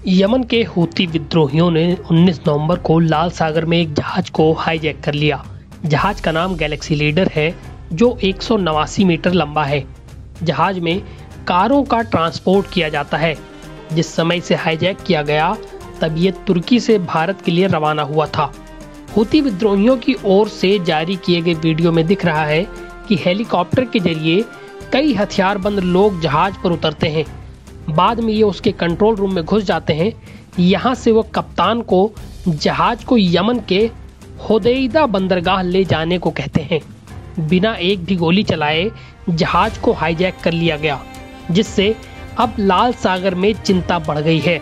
Yemen के Houthi विद्रोहियों ने 19 नवंबर को लाल सागर में एक जहाज को हाईजैक कर लिया। जहाज का नाम गैलेक्सी लीडर है, जो 189 मीटर लंबा है। जहाज में कारों का ट्रांसपोर्ट किया जाता है। जिस समय से हाईजैक किया गया तब ये तुर्की से भारत के लिए रवाना हुआ था। हूती विद्रोहियों की ओर से जारी किए गए वीडियो में दिख रहा है कि हेलीकॉप्टर के जरिए कई हथियारबंद लोग जहाज पर उतरते हैं। बाद में ये उसके कंट्रोल रूम में घुस जाते हैं। यहाँ से वो कप्तान को जहाज को यमन के होदेइदा बंदरगाह ले जाने को कहते हैं। बिना एक भी गोली चलाए जहाज को हाईजैक कर लिया गया, जिससे अब लाल सागर में चिंता बढ़ गई है।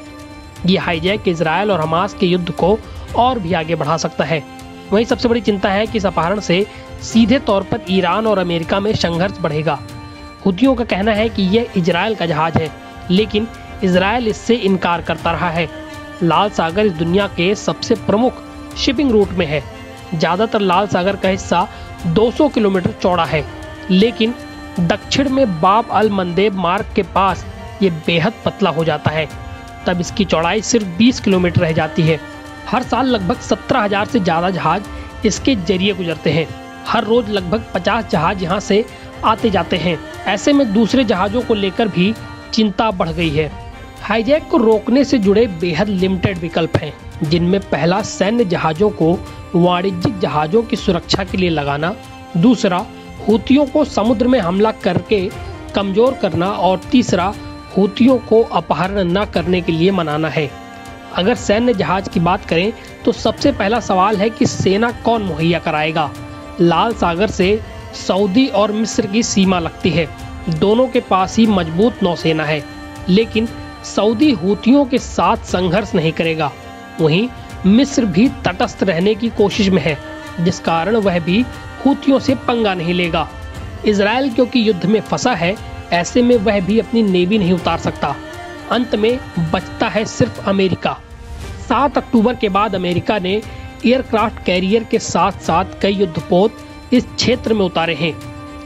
ये हाईजैक इजरायल और हमास के युद्ध को और भी आगे बढ़ा सकता है। वहीं सबसे बड़ी चिंता है कि इस अपहरण से सीधे तौर पर ईरान और अमेरिका में संघर्ष बढ़ेगा। हूतियों का कहना है कि यह इजरायल का जहाज है, लेकिन इजरायल इससे इनकार करता रहा है। लाल सागर इस दुनिया के सबसे प्रमुख शिपिंग रूट में है। ज़्यादातर लाल सागर का हिस्सा 200 किलोमीटर चौड़ा है, लेकिन दक्षिण में बाब अल मंदेब मार्ग के पास ये बेहद पतला हो जाता है। तब इसकी चौड़ाई सिर्फ 20 किलोमीटर रह जाती है। हर साल लगभग 17,000 से ज़्यादा जहाज इसके जरिए गुजरते हैं। हर रोज लगभग 50 जहाज यहाँ से आते जाते हैं। ऐसे में दूसरे जहाज़ों को लेकर भी चिंता बढ़ गई है। हाईजैक को रोकने से जुड़े बेहद लिमिटेड विकल्प हैं, जिनमें पहला सैन्य जहाज़ों को वाणिज्यिक जहाज़ों की सुरक्षा के लिए लगाना, दूसरा हूतियों को समुद्र में हमला करके कमजोर करना और तीसरा हूतियों को अपहरण न करने के लिए मनाना है। अगर सैन्य जहाज की बात करें तो सबसे पहला सवाल है कि सेना कौन मुहैया कराएगा। लाल सागर से सऊदी और मिस्र की सीमा लगती है। दोनों के पास ही मजबूत नौसेना है, लेकिन सऊदी हूतियों के साथ संघर्ष नहीं करेगा। वहीं मिस्र भी तटस्थ रहने की कोशिश में है, जिस कारण वह भी हूतियों से पंगा नहीं लेगा। इजरायल क्योंकि युद्ध में फंसा है, ऐसे में वह भी अपनी नेवी नहीं उतार सकता। अंत में बचता है सिर्फ अमेरिका। 7 अक्टूबर के बाद अमेरिका ने एयरक्राफ्ट कैरियर के साथ साथ कई युद्धपोत इस क्षेत्र में उतारे हैं।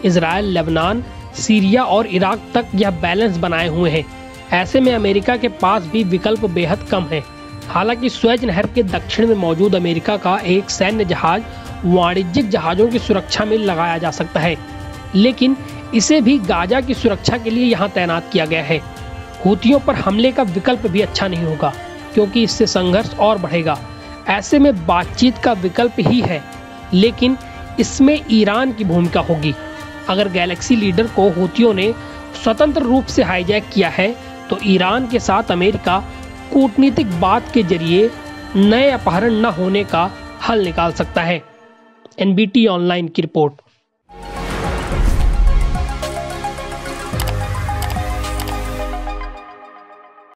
इजरायल, लेबनान, सीरिया और इराक तक यह बैलेंस बनाए हुए हैं। ऐसे में अमेरिका के पास भी विकल्प बेहद कम है। हालांकि स्वेज नहर के दक्षिण में मौजूद अमेरिका का एक सैन्य जहाज वाणिज्यिक जहाजों की सुरक्षा में लगाया जा सकता है, लेकिन इसे भी गाजा की सुरक्षा के लिए यहाँ तैनात किया गया है। हूतियों पर हमले का विकल्प भी अच्छा नहीं होगा, क्योंकि इससे संघर्ष और बढ़ेगा। ऐसे में बातचीत का विकल्प ही है, लेकिन इसमें ईरान की भूमिका होगी। अगर गैलेक्सी लीडर को हूतियों ने स्वतंत्र रूप से हाईजैक किया है, तो ईरान के साथ अमेरिका कूटनीतिक बात के जरिए नए अपहरण न होने का हल निकाल सकता है। NBT ऑनलाइन की रिपोर्ट।